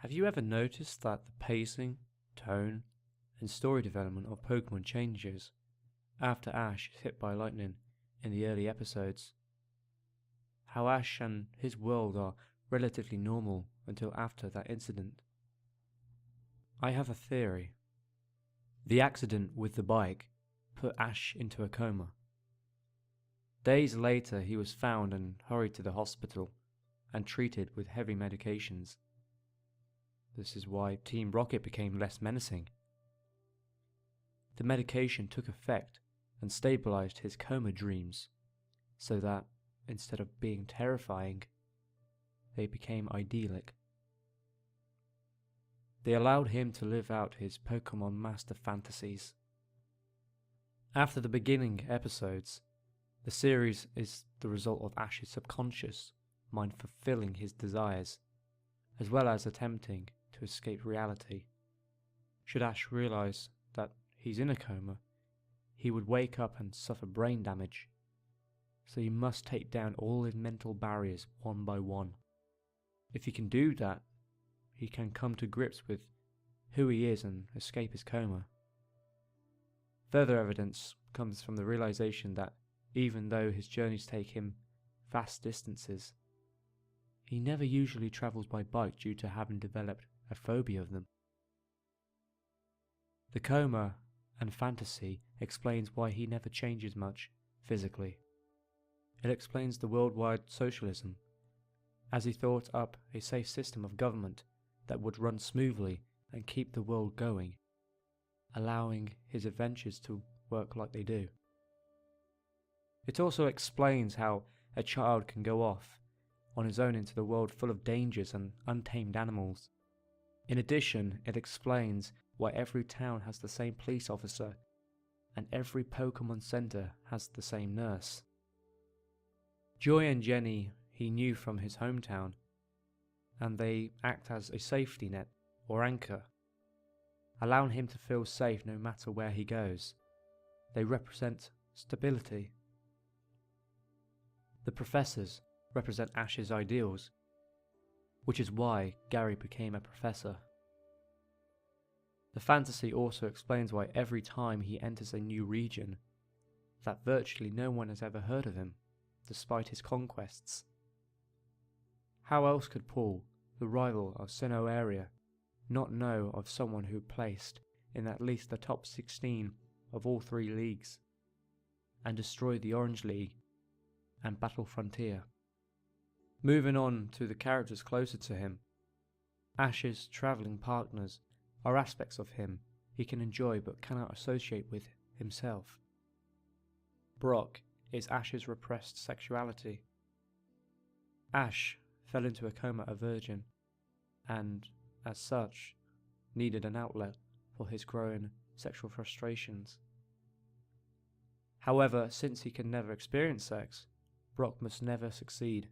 Have you ever noticed that the pacing, tone, and story development of Pokemon changes after Ash is hit by lightning in the early episodes? How Ash and his world are relatively normal until after that incident? I have a theory. The accident with the bike put Ash into a coma. Days later he was found and hurried to the hospital and treated with heavy medications. This is why Team Rocket became less menacing. The medication took effect and stabilized his coma dreams, so that, instead of being terrifying, they became idyllic. They allowed him to live out his Pokemon Master fantasies. After the beginning episodes, the series is the result of Ash's subconscious mind fulfilling his desires, as well as attempting to escape reality. Should Ash realize that he's in a coma, he would wake up and suffer brain damage, so he must take down all his mental barriers one by one. If he can do that, he can come to grips with who he is and escape his coma. Further evidence comes from the realization that even though his journeys take him vast distances, he never usually travels by bike due to having developed a phobia of them. The coma and fantasy explains why he never changes much physically. It explains the worldwide socialism, as he thought up a safe system of government that would run smoothly and keep the world going, allowing his adventures to work like they do. It also explains how a child can go off on his own into the world full of dangers and untamed animals. In addition, it explains why every town has the same police officer and every Pokemon Center has the same nurse. Joy and Jenny he knew from his hometown, and they act as a safety net or anchor, allowing him to feel safe no matter where he goes. They represent stability. The professors represent Ash's ideals, which is why Gary became a professor. The fantasy also explains why every time he enters a new region, that virtually no one has ever heard of him, despite his conquests. How else could Paul, the rival of Sinnoh area, not know of someone who placed in at least the top 16 of all three leagues, and destroyed the Orange League and Battle Frontier? Moving on to the characters closer to him, Ash's travelling partners are aspects of him he can enjoy but cannot associate with himself. Brock is Ash's repressed sexuality. Ash fell into a coma a virgin, and, as such, needed an outlet for his growing sexual frustrations. However, since he can never experience sex, Brock must never succeed.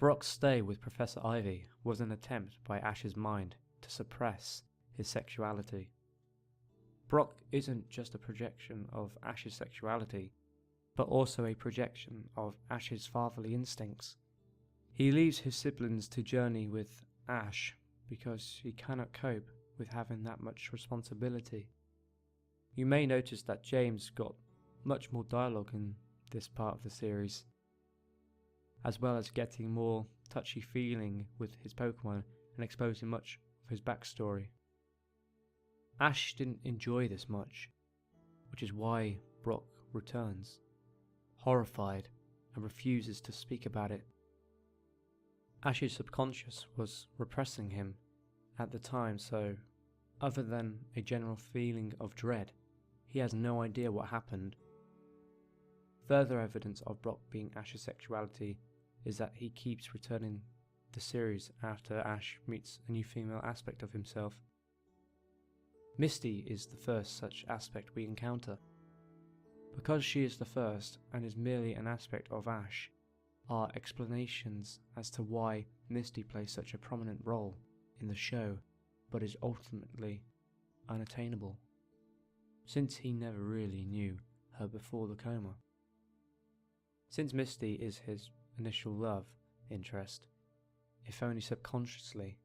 Brock's stay with Professor Ivy was an attempt by Ash's mind to suppress his sexuality. Brock isn't just a projection of Ash's sexuality, but also a projection of Ash's fatherly instincts. He leaves his siblings to journey with Ash because he cannot cope with having that much responsibility. You may notice that James got much more dialogue in this part of the series, as well as getting more touchy-feeling with his Pokemon and exposing much of his backstory. Ash didn't enjoy this much, which is why Brock returns, horrified, and refuses to speak about it. Ash's subconscious was repressing him at the time, so other than a general feeling of dread, he has no idea what happened. Further evidence of Brock being Ash's sexuality is that he keeps returning the series after Ash meets a new female aspect of himself. Misty is the first such aspect we encounter. Because she is the first and is merely an aspect of Ash, are explanations as to why Misty plays such a prominent role in the show, but is ultimately unattainable, since he never really knew her before the coma. Since Misty is his initial love interest, if only subconsciously,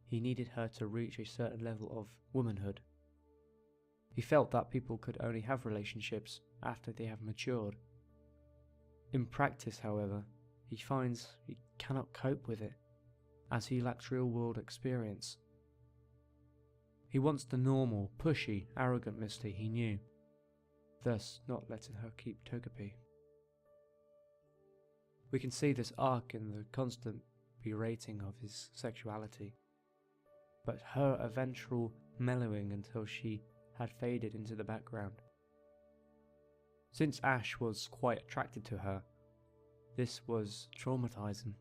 he needed her to reach a certain level of womanhood. He felt that people could only have relationships after they have matured. In practice, however, he finds he cannot cope with it, as he lacks real-world experience. He wants the normal, pushy, arrogant Misty he knew, thus not letting her keep Togepi. We can see this arc in the constant berating of his sexuality, but her eventual mellowing until she had faded into the background. Since Ash was quite attracted to her, this was traumatizing.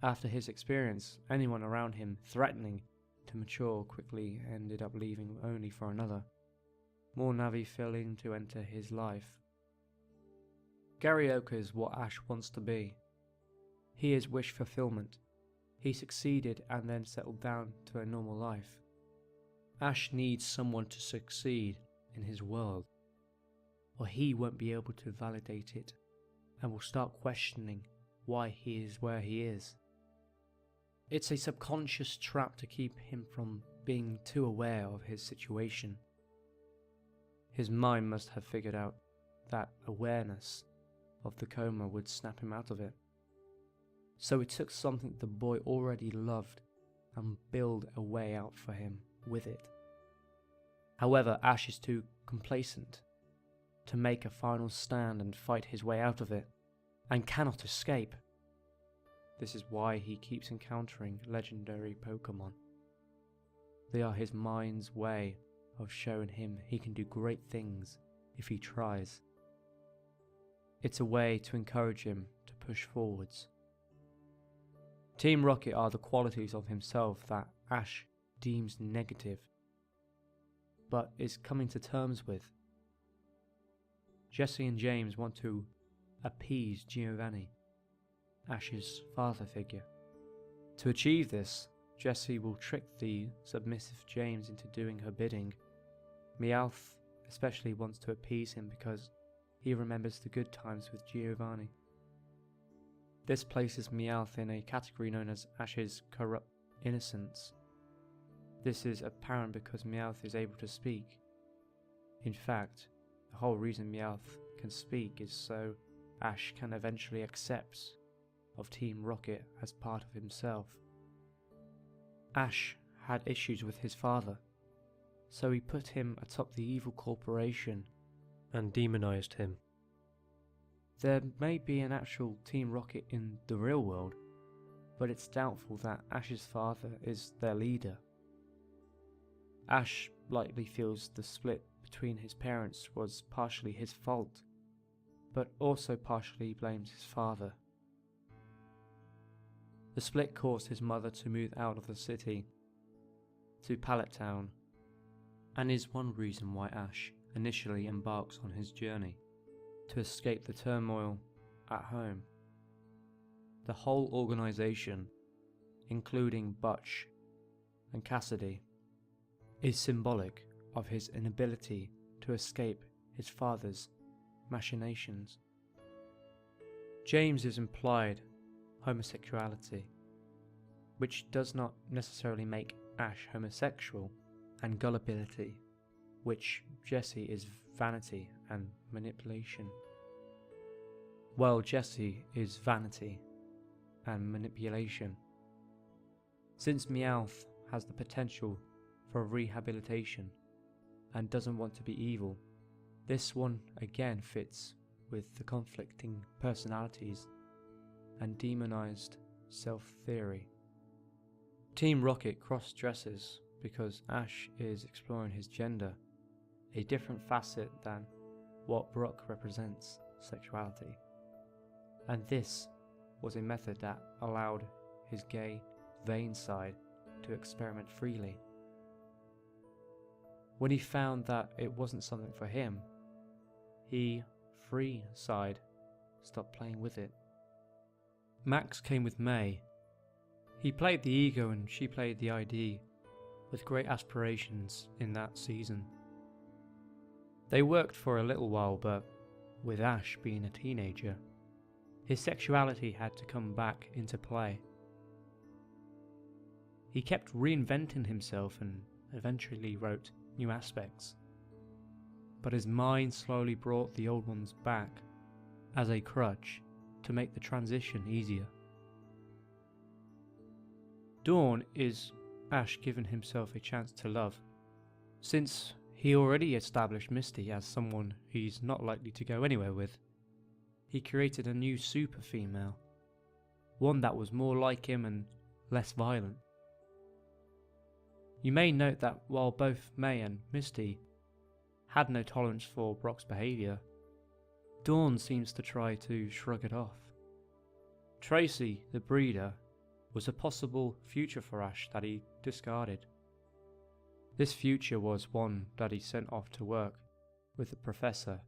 After his experience, anyone around him threatening to mature quickly ended up leaving only for another, more Navi failing to enter his life. Garyoka is what Ash wants to be. He is wish fulfillment. He succeeded and then settled down to a normal life. Ash needs someone to succeed in his world, or he won't be able to validate it and will start questioning why he is where he is. It's a subconscious trap to keep him from being too aware of his situation. His mind must have figured out that awareness of the coma would snap him out of it. So it took something the boy already loved and build a way out for him with it. However, Ash is too complacent to make a final stand and fight his way out of it, and cannot escape. This is why he keeps encountering legendary Pokemon. They are his mind's way of showing him he can do great things if he tries. It's a way to encourage him to push forwards. Team Rocket are the qualities of himself that Ash deems negative, but is coming to terms with. Jesse and James want to appease Giovanni, Ash's father figure. To achieve this, Jesse will trick the submissive James into doing her bidding. Meowth especially wants to appease him because he remembers the good times with Giovanni. This places Meowth in a category known as Ash's corrupt innocence. This is apparent because Meowth is able to speak. In fact, the whole reason Meowth can speak is so Ash can eventually accept of Team Rocket as part of himself. Ash had issues with his father, so he put him atop the evil corporation and demonized him. There may be an actual Team Rocket in the real world, but it's doubtful that Ash's father is their leader. Ash likely feels the split between his parents was partially his fault, but also partially blames his father. The split caused his mother to move out of the city to Pallet Town, and is one reason why Ash initially embarks on his journey to escape the turmoil at home. The whole organization, including Butch and Cassidy, is symbolic of his inability to escape his father's machinations. James is implied homosexuality, which does not necessarily make Ash homosexual, and gullibility, which Jesse is vanity and manipulation. Well, Jesse is vanity and manipulation. Since Meowth has the potential for rehabilitation and doesn't want to be evil, this one again fits with the conflicting personalities and demonized self-theory. Team Rocket cross-dresses because Ash is exploring his gender, a different facet than what Brock represents, sexuality. And this was a method that allowed his gay, vain side to experiment freely. When he found that it wasn't something for him, he, free side, stopped playing with it. Max came with May. He played the ego and she played the ID, with great aspirations in that season. They worked for a little while, but with Ash being a teenager, his sexuality had to come back into play. He kept reinventing himself and eventually wrote new aspects. But his mind slowly brought the old ones back as a crutch to make the transition easier. Dawn is Ash giving himself a chance to love, since he already established Misty as someone he's not likely to go anywhere with. He created a new super female, one that was more like him and less violent. You may note that while both May and Misty had no tolerance for Brock's behaviour, Dawn seems to try to shrug it off. Tracy, the breeder, was a possible future for Ash that he discarded. This future was one that he sent off to work with the Professor,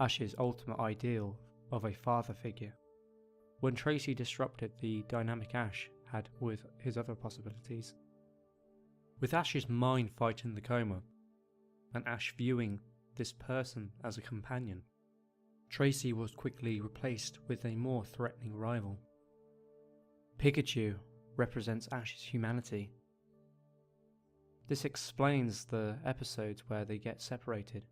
Ash's ultimate ideal of a father figure, when Tracy disrupted the dynamic Ash had with his other possibilities. With Ash's mind fighting the coma, and Ash viewing this person as a companion, Tracy was quickly replaced with a more threatening rival. Pikachu represents Ash's humanity. This explains the episodes where they get separated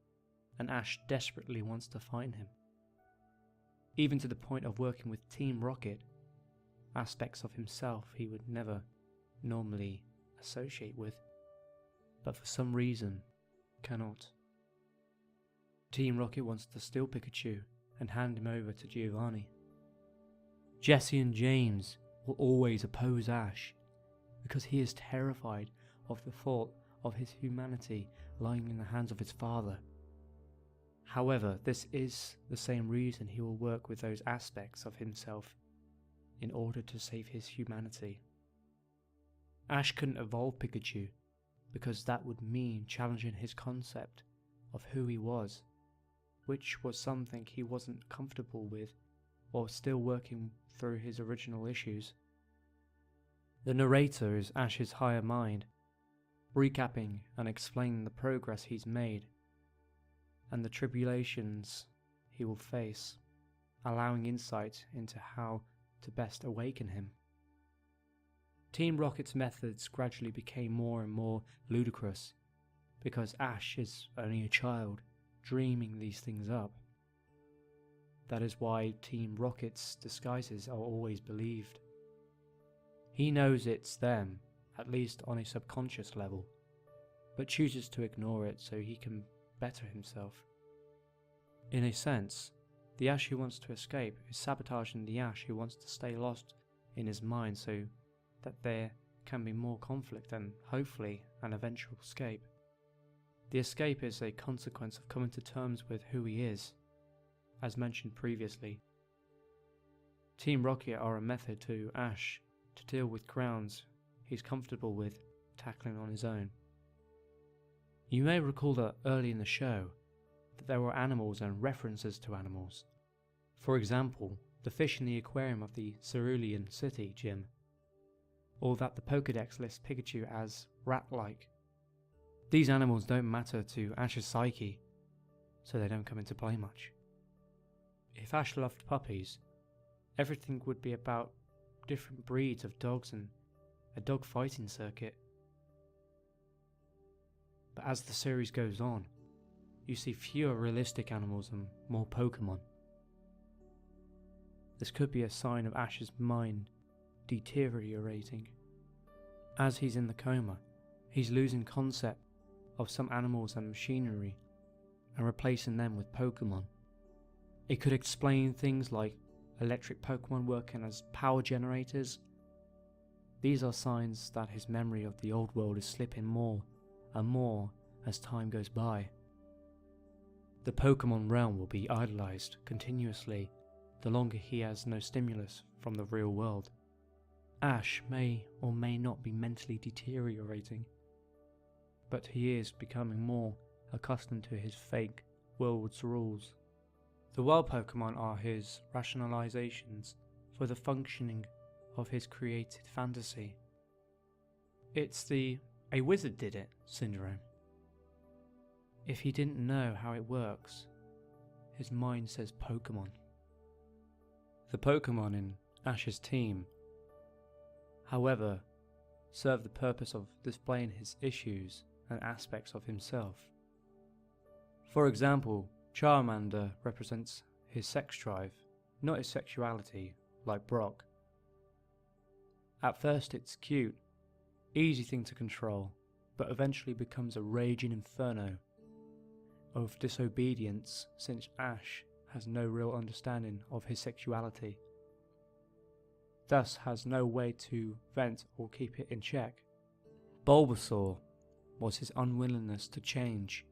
and Ash desperately wants to find him. Even to the point of working with Team Rocket, aspects of himself he would never normally associate with, but for some reason cannot. Team Rocket wants to steal Pikachu and hand him over to Giovanni. Jesse and James will always oppose Ash because he is terrified of the thought of his humanity lying in the hands of his father. However, this is the same reason he will work with those aspects of himself in order to save his humanity. Ash couldn't evolve Pikachu because that would mean challenging his concept of who he was, which was something he wasn't comfortable with while still working through his original issues. The narrator is Ash's higher mind, recapping and explaining the progress he's made and the tribulations he will face, allowing insight into how to best awaken him. Team Rocket's methods gradually became more and more ludicrous because Ash is only a child dreaming these things up. That is why Team Rocket's disguises are always believed. He knows it's them, at least on a subconscious level, but chooses to ignore it so he can better himself. In a sense, the Ash who wants to escape is sabotaging the Ash who wants to stay lost in his mind so that there can be more conflict and, hopefully, an eventual escape. The escape is a consequence of coming to terms with who he is, as mentioned previously. Team Rocket are a method to Ash to deal with grounds he's comfortable with tackling on his own. You may recall that early in the show that there were animals and references to animals. For example, the fish in the aquarium of the Cerulean City gym, or that the Pokédex lists Pikachu as rat-like. These animals don't matter to Ash's psyche, so they don't come into play much. If Ash loved puppies, everything would be about different breeds of dogs and a dog fighting circuit. But as the series goes on, you see fewer realistic animals and more Pokemon. This could be a sign of Ash's mind deteriorating. As he's in the coma, he's losing concept of some animals and machinery and replacing them with Pokemon. It could explain things like electric Pokemon working as power generators. These are signs that his memory of the old world is slipping more and more as time goes by. The Pokemon realm will be idolized continuously the longer he has no stimulus from the real world. Ash may or may not be mentally deteriorating, but he is becoming more accustomed to his fake world's rules. The wild Pokemon are his rationalizations for the functioning of his created fantasy. It's the "a wizard did it" syndrome. If he didn't know how it works, his mind says Pokemon. The Pokemon in Ash's team, however, served the purpose of displaying his issues and aspects of himself. For example, Charmander represents his sex drive, not his sexuality, like Brock. At first it's cute, easy thing to control, but eventually becomes a raging inferno of disobedience, since Ash has no real understanding of his sexuality, thus has no way to vent or keep it in check. Bulbasaur was his unwillingness to change,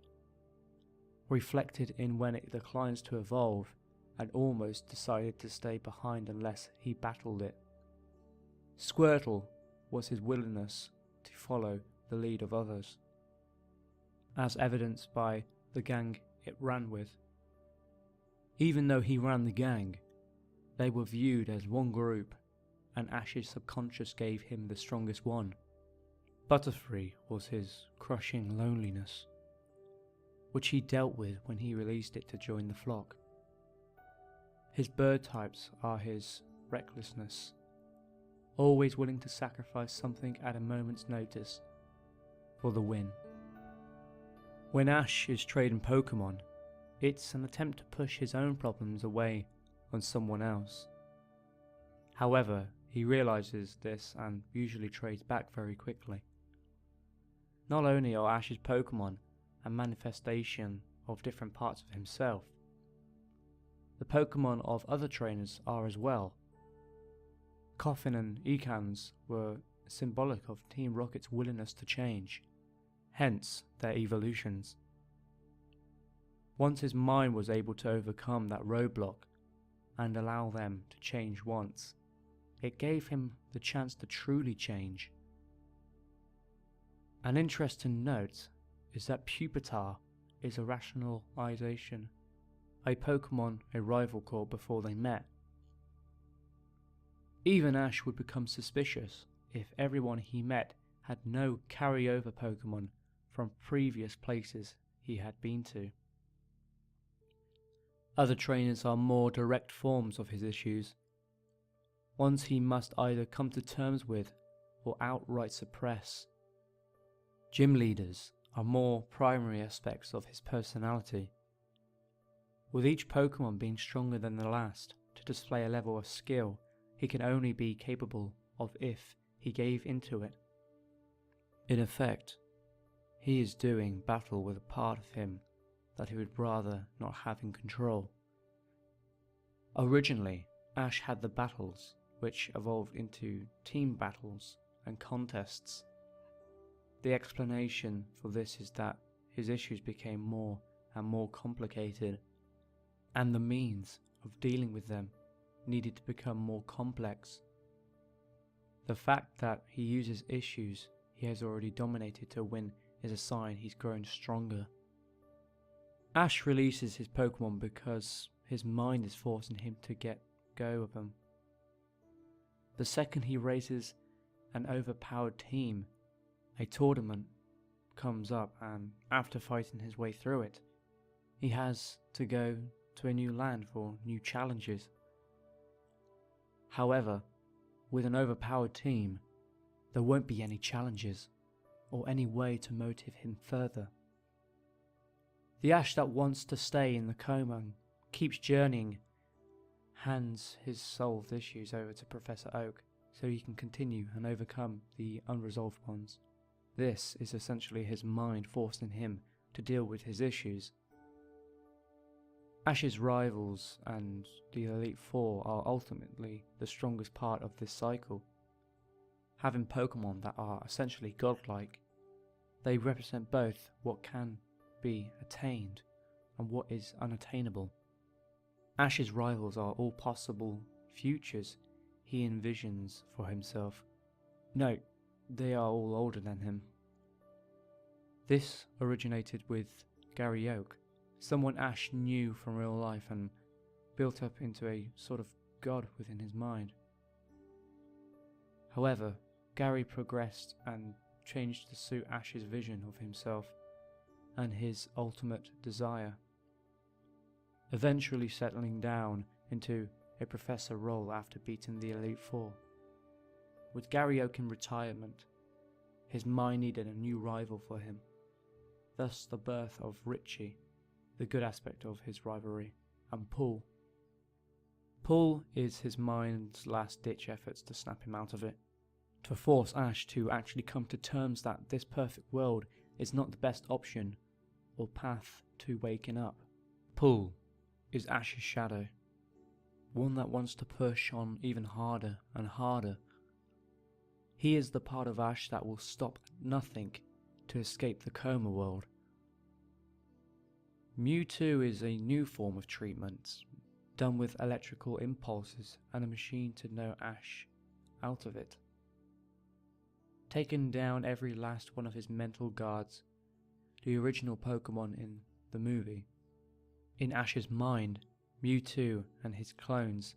reflected in when it declines to evolve and almost decided to stay behind unless he battled it. Squirtle was his willingness to follow the lead of others, as evidenced by the gang it ran with. Even though he ran the gang, they were viewed as one group, and Ash's subconscious gave him the strongest one. Butterfree was his crushing loneliness, which he dealt with when he released it to join the flock. His bird types are his recklessness, always willing to sacrifice something at a moment's notice for the win. When Ash is trading Pokemon, it's an attempt to push his own problems away on someone else. However, he realizes this and usually trades back very quickly. Not only are Ash's Pokemon a manifestation of different parts of himself, the Pokemon of other trainers are as well. Koffing and Ekans were symbolic of Team Rocket's willingness to change, hence their evolutions. Once his mind was able to overcome that roadblock and allow them to change once, it gave him the chance to truly change. An interesting note is that Pupitar is a rationalization, a Pokemon a rival called before they met. Even Ash would become suspicious if everyone he met had no carryover Pokemon from previous places he had been to. Other trainers are more direct forms of his issues, ones he must either come to terms with or outright suppress. Gym leaders are more primary aspects of his personality, with each Pokemon being stronger than the last to display a level of skill he can only be capable of if he gave into it. In effect, he is doing battle with a part of him that he would rather not have in control. Originally, Ash had the battles, which evolved into team battles and contests. The explanation for this is that his issues became more and more complicated, and the means of dealing with them needed to become more complex. The fact that he uses issues he has already dominated to win is a sign he's grown stronger. Ash releases his Pokemon because his mind is forcing him to get go of them. The second he raises an overpowered team, a tournament comes up, and after fighting his way through it, he has to go to a new land for new challenges. However, with an overpowered team, there won't be any challenges or any way to motivate him further. The Ash that wants to stay in the Coma and keeps journeying hands his solved issues over to Professor Oak so he can continue and overcome the unresolved ones. This is essentially his mind forcing him to deal with his issues. Ash's rivals and the Elite Four are ultimately the strongest part of this cycle. Having Pokemon that are essentially godlike, they represent both what can be attained and what is unattainable. Ash's rivals are all possible futures he envisions for himself. Note, they are all older than him. This originated with Gary Oak, someone Ash knew from real life and built up into a sort of god within his mind. However, Gary progressed and changed to suit Ash's vision of himself and his ultimate desire, eventually settling down into a professor role after beating the Elite Four. With Gary Oak in retirement, His mind needed a new rival for him. Thus the birth of Richie, the good aspect of his rivalry, and Paul. Paul is his mind's last-ditch efforts to snap him out of it, to force Ash to actually come to terms that this perfect world is not the best option or path to waking up. Paul is Ash's shadow, one that wants to push on even harder and harder. He is the part of Ash that will stop at nothing to escape the Coma world. Mewtwo is a new form of treatment, done with electrical impulses and a machine to know Ash out of it. Taking down every last one of his mental guards, the original Pokemon in the movie. In Ash's mind, Mewtwo and his clones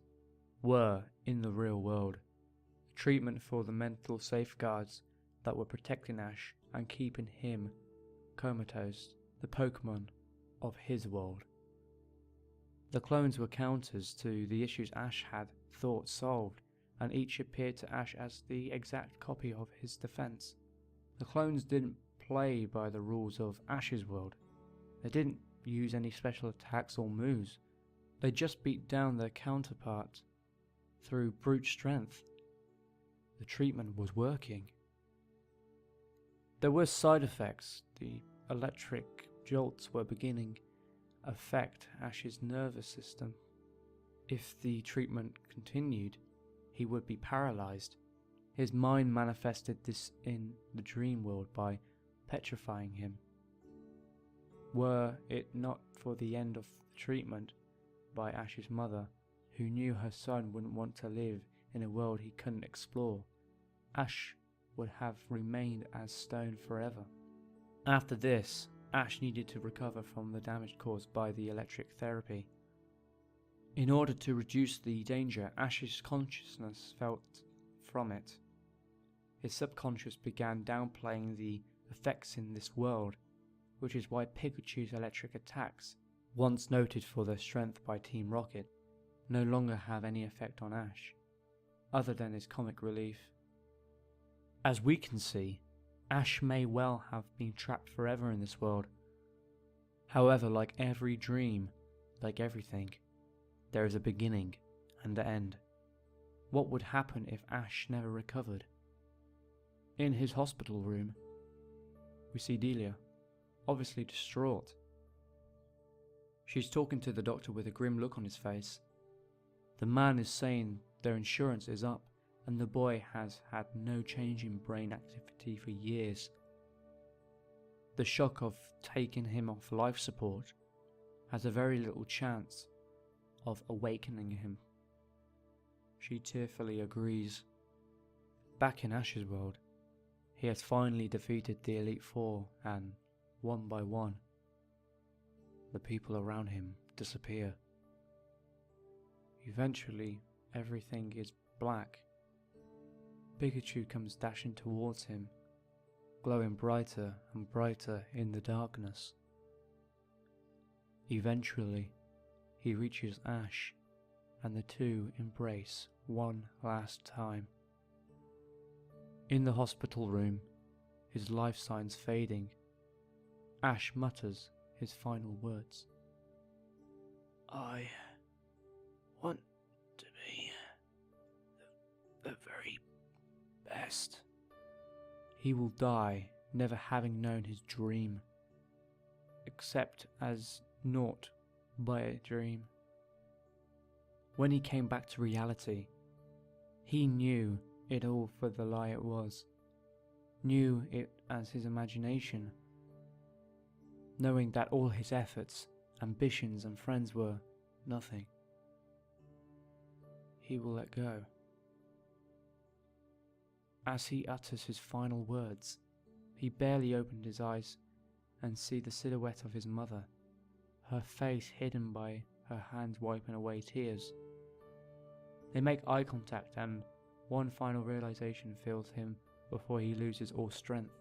were, in the real world, a treatment for the mental safeguards that were protecting Ash and keeping him comatose, the Pokemon of his world. The clones were counters to the issues Ash had thought solved, and each appeared to Ash as the exact copy of his defense. The clones didn't play by the rules of Ash's world. They didn't use any special attacks or moves. They just beat down their counterpart through brute strength. The treatment was working. There were side effects. The electric jolts were beginning to affect Ash's nervous system. If the treatment continued, he would be paralyzed. His mind manifested this in the dream world by petrifying him. Were it not for the end of the treatment by Ash's mother, who knew her son wouldn't want to live in a world he couldn't explore, Ash would have remained as stone forever. After this, Ash needed to recover from the damage caused by the electric therapy. In order to reduce the danger Ash's consciousness felt from it, his subconscious began downplaying the effects in this world, which is why Pikachu's electric attacks, once noted for their strength by Team Rocket, no longer have any effect on Ash, other than his comic relief. As we can see, Ash may well have been trapped forever in this world. However, like every dream, like everything, there is a beginning and an end. What would happen if Ash never recovered? In his hospital room, we see Delia, obviously distraught. She's talking to the doctor with a grim look on his face. The man is saying their insurance is up and the boy has had no change in brain activity for years. The shock of taking him off life support has a very little chance of awakening him. She tearfully agrees. Back in Ash's world, he has finally defeated the Elite Four and, one by one, the people around him disappear. Eventually, everything is black. Pikachu comes dashing towards him, glowing brighter and brighter in the darkness. Eventually, he reaches Ash, and the two embrace one last time. In the hospital room, his life signs fading, Ash mutters his final words. I want to be the very best. He will die never having known his dream, except as naught but a dream. When he came back to reality, he knew it all for the lie it was, knew it as his imagination, knowing that all his efforts, ambitions and friends were nothing. He will let go. As he utters his final words, he barely opened his eyes and see the silhouette of his mother, her face hidden by her hands wiping away tears. They make eye contact and one final realization fills him before he loses all strength.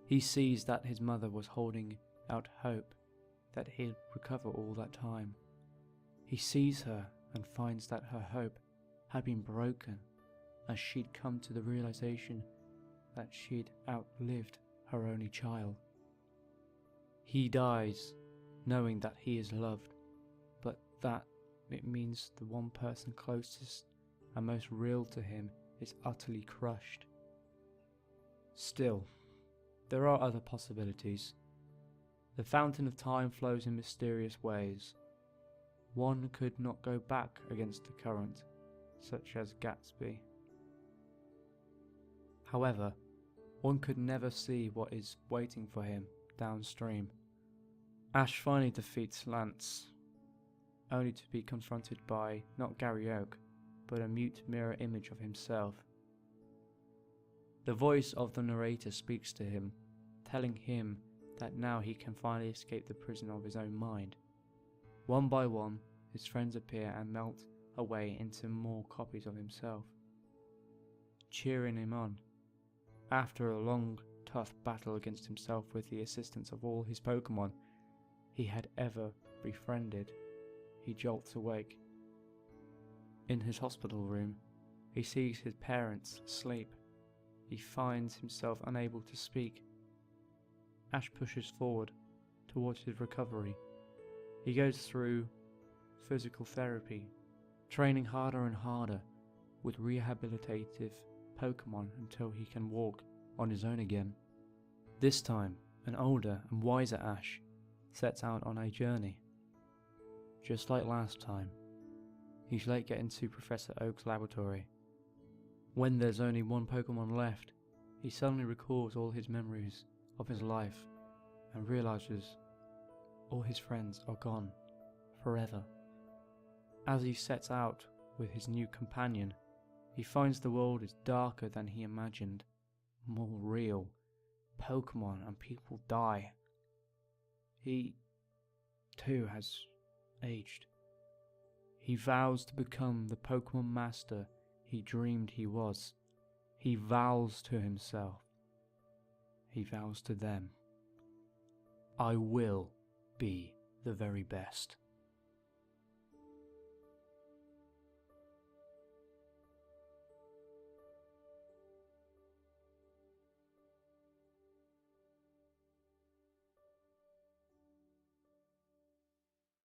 He sees that his mother was holding out hope that he'd recover all that time. He sees her and finds that her hope had been broken as she'd come to the realization that she'd outlived her only child. He dies knowing that he is loved, but that it means the one person closest and most real to him is utterly crushed. Still, there are other possibilities. The fountain of time flows in mysterious ways. One could not go back against the current, such as Gatsby. However, one could never see what is waiting for him downstream. Ash finally defeats Lance, only to be confronted by not Gary Oak, but a mute mirror image of himself. The voice of the narrator speaks to him, telling him that now he can finally escape the prison of his own mind. One by one, his friends appear and melt away into more copies of himself, cheering him on. After a long, tough battle against himself with the assistance of all his Pokemon he had ever befriended, he jolts awake. In his hospital room, he sees his parents asleep. He finds himself unable to speak. Ash pushes forward towards his recovery. He goes through physical therapy, training harder and harder with rehabilitative Pokemon until he can walk on his own again. This time, an older and wiser Ash sets out on a journey. Just like last time, he's late getting to Professor Oak's laboratory. When there's only one Pokemon left, he suddenly recalls all his memories of his life and realizes all his friends are gone forever. As he sets out with his new companion, he finds the world is darker than he imagined, more real. Pokemon and people die. He, too, has aged. He vows to become the Pokemon Master he dreamed he was. He vows to himself. He vows to them. I will be the very best.